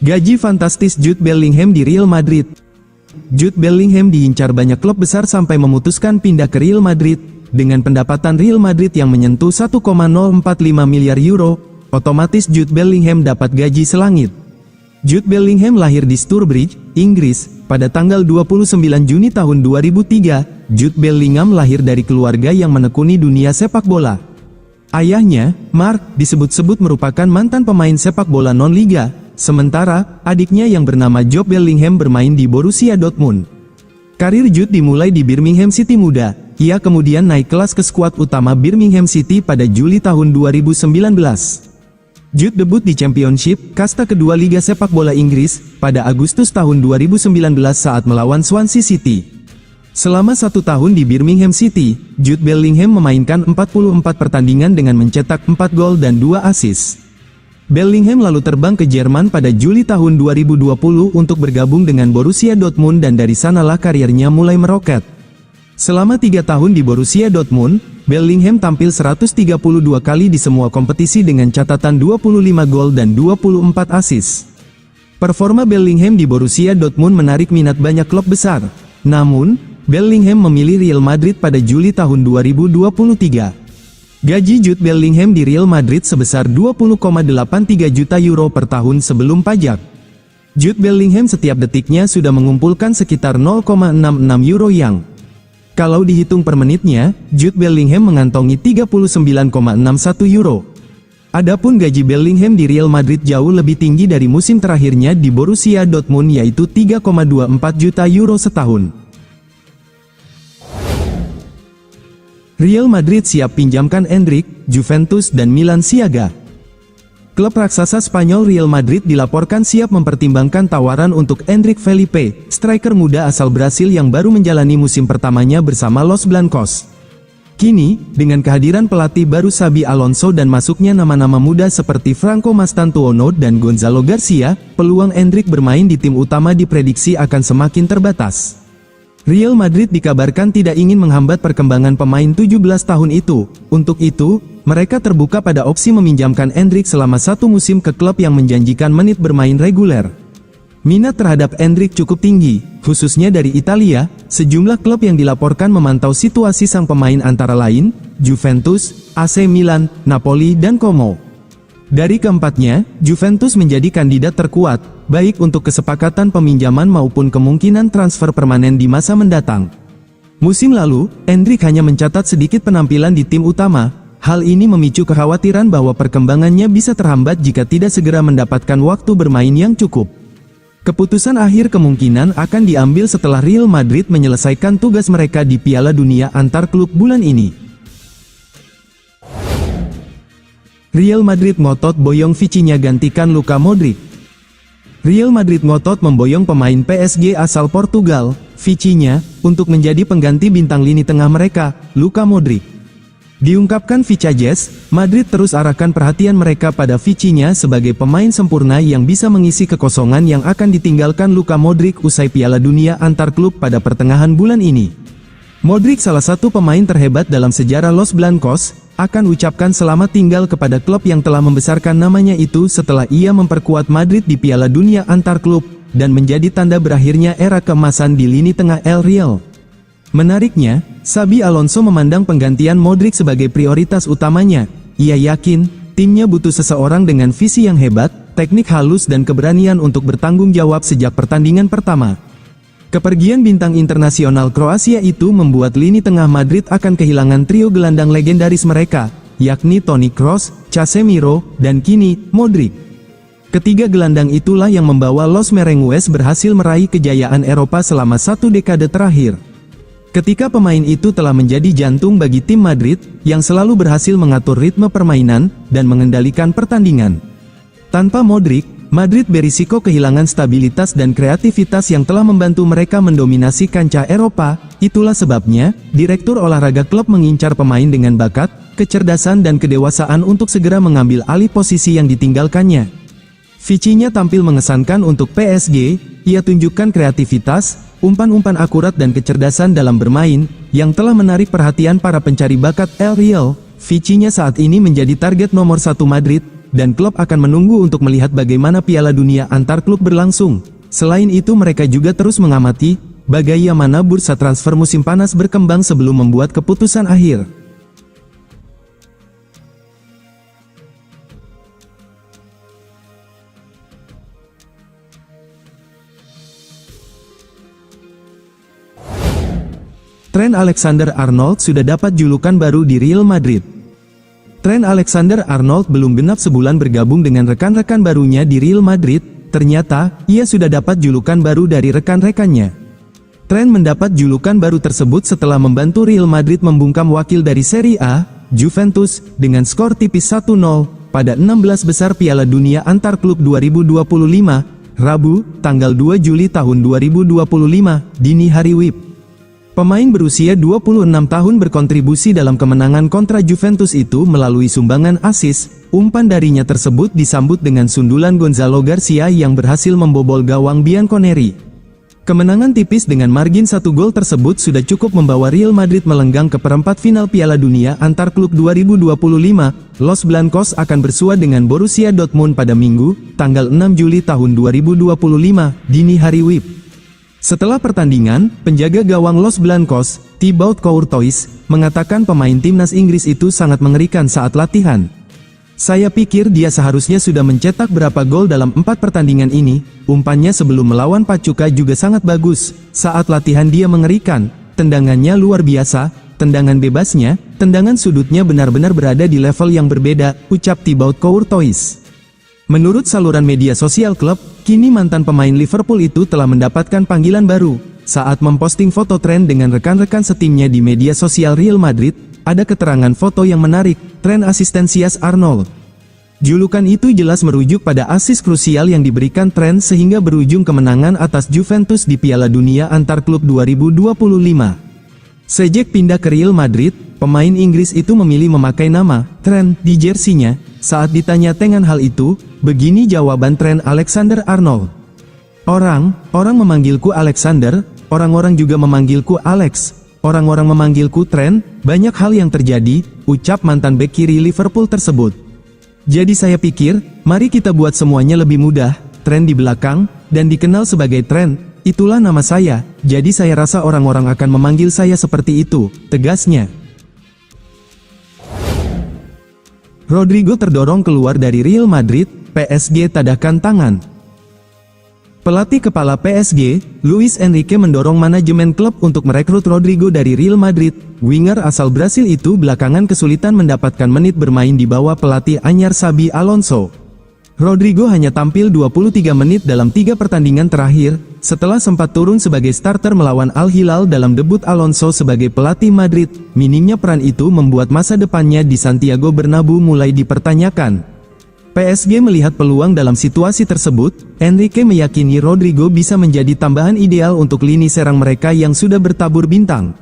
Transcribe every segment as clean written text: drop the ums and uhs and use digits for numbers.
Gaji fantastis Jude Bellingham di Real Madrid. Jude Bellingham diincar banyak klub besar sampai memutuskan pindah ke Real Madrid. Dengan pendapatan Real Madrid yang menyentuh 1,045 miliar euro, otomatis Jude Bellingham dapat gaji selangit. Jude Bellingham lahir di Stourbridge, Inggris, pada tanggal 29 Juni tahun 2003. Jude Bellingham lahir dari keluarga yang menekuni dunia sepak bola. Ayahnya, Mark, disebut-sebut merupakan mantan pemain sepak bola non-liga. Sementara, adiknya yang bernama Job Bellingham bermain di Borussia Dortmund. Karir Jude dimulai di Birmingham City muda. Ia kemudian naik kelas ke skuad utama Birmingham City pada Juli tahun 2019. Jude debut di Championship, kasta kedua Liga Sepak Bola Inggris, pada Agustus tahun 2019 saat melawan Swansea City. Selama 1 tahun di Birmingham City, Jude Bellingham memainkan 44 pertandingan dengan mencetak 4 gol dan 2 assist. Bellingham lalu terbang ke Jerman pada Juli tahun 2020 untuk bergabung dengan Borussia Dortmund dan dari sanalah karirnya mulai meroket. Selama 3 tahun di Borussia Dortmund, Bellingham tampil 132 kali di semua kompetisi dengan catatan 25 gol dan 24 assist. Performa Bellingham di Borussia Dortmund menarik minat banyak klub besar. Namun, Bellingham memilih Real Madrid pada Juli tahun 2023. Gaji Jude Bellingham di Real Madrid sebesar 20,83 juta euro per tahun sebelum pajak. Jude Bellingham setiap detiknya sudah mengumpulkan sekitar 0,66 euro yang, kalau dihitung per menitnya, Jude Bellingham mengantongi 39,61 euro. Adapun gaji Bellingham di Real Madrid jauh lebih tinggi dari musim terakhirnya di Borussia Dortmund yaitu 3,24 juta euro setahun. Real Madrid siap pinjamkan Endrick, Juventus dan Milan siaga. Klub raksasa Spanyol Real Madrid dilaporkan siap mempertimbangkan tawaran untuk Endrick Felipe, striker muda asal Brasil yang baru menjalani musim pertamanya bersama Los Blancos. Kini, dengan kehadiran pelatih baru Xabi Alonso dan masuknya nama-nama muda seperti Franco Mastantuono dan Gonzalo Garcia, peluang Endrick bermain di tim utama diprediksi akan semakin terbatas. Real Madrid dikabarkan tidak ingin menghambat perkembangan pemain 17 tahun itu. Untuk itu, mereka terbuka pada opsi meminjamkan Endrick selama 1 musim ke klub yang menjanjikan menit bermain reguler. Minat terhadap Endrick cukup tinggi, khususnya dari Italia. Sejumlah klub yang dilaporkan memantau situasi sang pemain antara lain, Juventus, AC Milan, Napoli dan Como. Dari keempatnya, Juventus menjadi kandidat terkuat, baik untuk kesepakatan peminjaman maupun kemungkinan transfer permanen di masa mendatang. Musim lalu, Endrick hanya mencatat sedikit penampilan di tim utama. Hal ini memicu kekhawatiran bahwa perkembangannya bisa terhambat jika tidak segera mendapatkan waktu bermain yang cukup. Keputusan akhir kemungkinan akan diambil setelah Real Madrid menyelesaikan tugas mereka di Piala Dunia antar klub bulan ini. Real Madrid ngotot boyong Vitinha gantikan Luka Modric. Real Madrid ngotot memboyong pemain PSG asal Portugal, Vitinha, untuk menjadi pengganti bintang lini tengah mereka, Luka Modric. Diungkapkan Vicajes, Madrid terus arahkan perhatian mereka pada Vitinha sebagai pemain sempurna yang bisa mengisi kekosongan yang akan ditinggalkan Luka Modric usai Piala Dunia antar klub pada pertengahan bulan ini. Modric, salah satu pemain terhebat dalam sejarah Los Blancos, akan ucapkan selamat tinggal kepada klub yang telah membesarkan namanya itu setelah ia memperkuat Madrid di Piala Dunia antar klub, dan menjadi tanda berakhirnya era keemasan di lini tengah El Real. Menariknya, Xabi Alonso memandang penggantian Modric sebagai prioritas utamanya. Ia yakin, timnya butuh seseorang dengan visi yang hebat, teknik halus dan keberanian untuk bertanggung jawab sejak pertandingan pertama. Kepergian bintang internasional Kroasia itu membuat lini tengah Madrid akan kehilangan trio gelandang legendaris mereka, yakni Toni Kroos, Casemiro, dan kini, Modric. Ketiga gelandang itulah yang membawa Los Merengues berhasil meraih kejayaan Eropa selama 1 dekade terakhir. Ketika pemain itu telah menjadi jantung bagi tim Madrid, yang selalu berhasil mengatur ritme permainan, dan mengendalikan pertandingan. Tanpa Modric, Madrid berisiko kehilangan stabilitas dan kreativitas yang telah membantu mereka mendominasi kancah Eropa. Itulah sebabnya, Direktur Olahraga klub mengincar pemain dengan bakat, kecerdasan dan kedewasaan untuk segera mengambil alih posisi yang ditinggalkannya. Vitinha tampil mengesankan untuk PSG, ia tunjukkan kreativitas, umpan-umpan akurat dan kecerdasan dalam bermain, yang telah menarik perhatian para pencari bakat El Real. Vitinha saat ini menjadi target nomor 1 Madrid, dan klub akan menunggu untuk melihat bagaimana Piala Dunia antar klub berlangsung. Selain itu mereka juga terus mengamati bagaimana bursa transfer musim panas berkembang sebelum membuat keputusan akhir. Trent Alexander-Arnold sudah dapat julukan baru di Real Madrid. Trent Alexander-Arnold belum genap sebulan bergabung dengan rekan-rekan barunya di Real Madrid, ternyata, ia sudah dapat julukan baru dari rekan-rekannya. Trent mendapat julukan baru tersebut setelah membantu Real Madrid membungkam wakil dari Serie A, Juventus, dengan skor tipis 1-0, pada 16 besar Piala Dunia antar klub 2025, Rabu, tanggal 2 Juli tahun 2025, dini hari WIB. Pemain berusia 26 tahun berkontribusi dalam kemenangan kontra Juventus itu melalui sumbangan assist. Umpan darinya tersebut disambut dengan sundulan Gonzalo Garcia yang berhasil membobol gawang Bianconeri. Kemenangan tipis dengan margin 1 gol tersebut sudah cukup membawa Real Madrid melenggang ke perempat final Piala Dunia antar klub 2025. Los Blancos akan bersua dengan Borussia Dortmund pada Minggu, tanggal 6 Juli tahun 2025, dini hari WIB. Setelah pertandingan, penjaga gawang Los Blancos, Thibaut Courtois, mengatakan pemain timnas Inggris itu sangat mengerikan saat latihan. Saya pikir dia seharusnya sudah mencetak berapa gol dalam 4 pertandingan ini, umpannya sebelum melawan Pachuca juga sangat bagus, saat latihan dia mengerikan, tendangannya luar biasa, tendangan bebasnya, tendangan sudutnya benar-benar berada di level yang berbeda, ucap Thibaut Courtois. Menurut saluran media sosial klub, kini mantan pemain Liverpool itu telah mendapatkan panggilan baru. Saat memposting foto Trent dengan rekan-rekan setimnya di media sosial Real Madrid, ada keterangan foto yang menarik, Trent Asistencias Arnold. Julukan itu jelas merujuk pada asis krusial yang diberikan Trent sehingga berujung kemenangan atas Juventus di Piala Dunia antar klub 2025. Sejak pindah ke Real Madrid, pemain Inggris itu memilih memakai nama Trent di jersinya. Saat ditanya tentang hal itu, begini jawaban Trent Alexander-Arnold. Orang memanggilku Alexander, orang-orang juga memanggilku Alex, orang-orang memanggilku Trent, banyak hal yang terjadi, ucap mantan bek kiri Liverpool tersebut. Jadi saya pikir, mari kita buat semuanya lebih mudah, Trent di belakang, dan dikenal sebagai Trent, itulah nama saya, jadi saya rasa orang-orang akan memanggil saya seperti itu, tegasnya. Rodrigo terdorong keluar dari Real Madrid, PSG tadahkan tangan. Pelatih kepala PSG, Luis Enrique mendorong manajemen klub untuk merekrut Rodrigo dari Real Madrid. Winger asal Brasil itu belakangan kesulitan mendapatkan menit bermain di bawah pelatih anyar Xabi Alonso. Rodrigo hanya tampil 23 menit dalam 3 pertandingan terakhir, setelah sempat turun sebagai starter melawan Al Hilal dalam debut Alonso sebagai pelatih Madrid. Minimnya peran itu membuat masa depannya di Santiago Bernabeu mulai dipertanyakan. PSG melihat peluang dalam situasi tersebut. Enrique meyakini Rodrigo bisa menjadi tambahan ideal untuk lini serang mereka yang sudah bertabur bintang.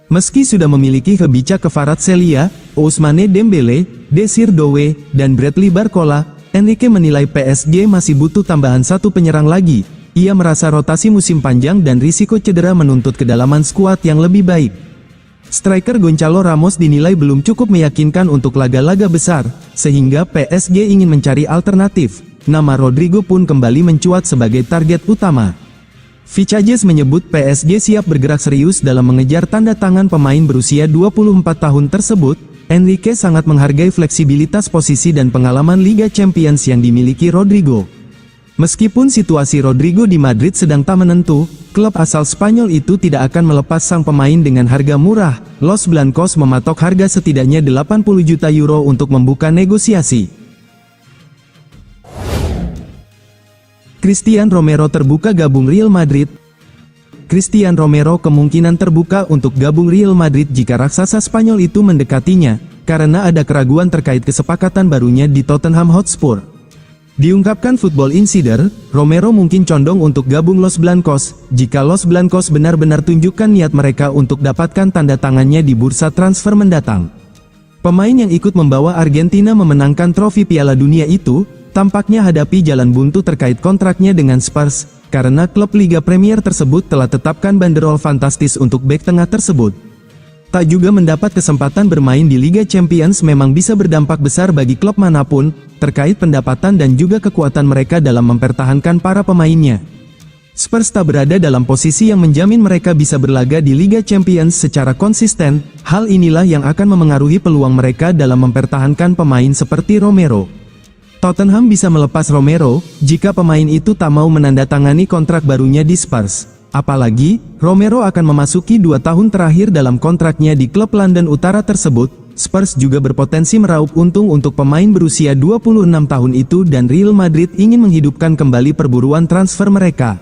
Meski sudah memiliki Khvicha Kvaratskhelia, Ousmane Dembele, Desire Doué, dan Bradley Barcola, Enrique menilai PSG masih butuh tambahan 1 penyerang lagi. Ia merasa rotasi musim panjang dan risiko cedera menuntut kedalaman skuad yang lebih baik. Striker Gonçalo Ramos dinilai belum cukup meyakinkan untuk laga-laga besar, sehingga PSG ingin mencari alternatif. Nama Rodrigo pun kembali mencuat sebagai target utama. Vicages menyebut PSG siap bergerak serius dalam mengejar tanda tangan pemain berusia 24 tahun tersebut. Enrique sangat menghargai fleksibilitas posisi dan pengalaman Liga Champions yang dimiliki Rodrigo. Meskipun situasi Rodrigo di Madrid sedang tak menentu, klub asal Spanyol itu tidak akan melepas sang pemain dengan harga murah. Los Blancos mematok harga setidaknya 80 juta euro untuk membuka negosiasi. Christian Romero terbuka gabung Real Madrid. Christian Romero kemungkinan terbuka untuk gabung Real Madrid jika raksasa Spanyol itu mendekatinya, karena ada keraguan terkait kesepakatan barunya di Tottenham Hotspur. Diungkapkan Football Insider, Romero mungkin condong untuk gabung Los Blancos, jika Los Blancos benar-benar tunjukkan niat mereka untuk dapatkan tanda tangannya di bursa transfer mendatang. Pemain yang ikut membawa Argentina memenangkan trofi Piala Dunia itu, tampaknya hadapi jalan buntu terkait kontraknya dengan Spurs, karena klub Liga Premier tersebut telah tetapkan banderol fantastis untuk bek tengah tersebut. tak juga mendapat kesempatan bermain di Liga Champions memang bisa berdampak besar bagi klub manapun, terkait pendapatan dan juga kekuatan mereka dalam mempertahankan para pemainnya. Spurs tak berada dalam posisi yang menjamin mereka bisa berlaga di Liga Champions secara konsisten, hal inilah yang akan memengaruhi peluang mereka dalam mempertahankan pemain seperti Romero. Tottenham bisa melepas Romero, jika pemain itu tak mau menandatangani kontrak barunya di Spurs. Apalagi, Romero akan memasuki 2 tahun terakhir dalam kontraknya di klub London Utara tersebut. Spurs juga berpotensi meraup untung untuk pemain berusia 26 tahun itu dan Real Madrid ingin menghidupkan kembali perburuan transfer mereka.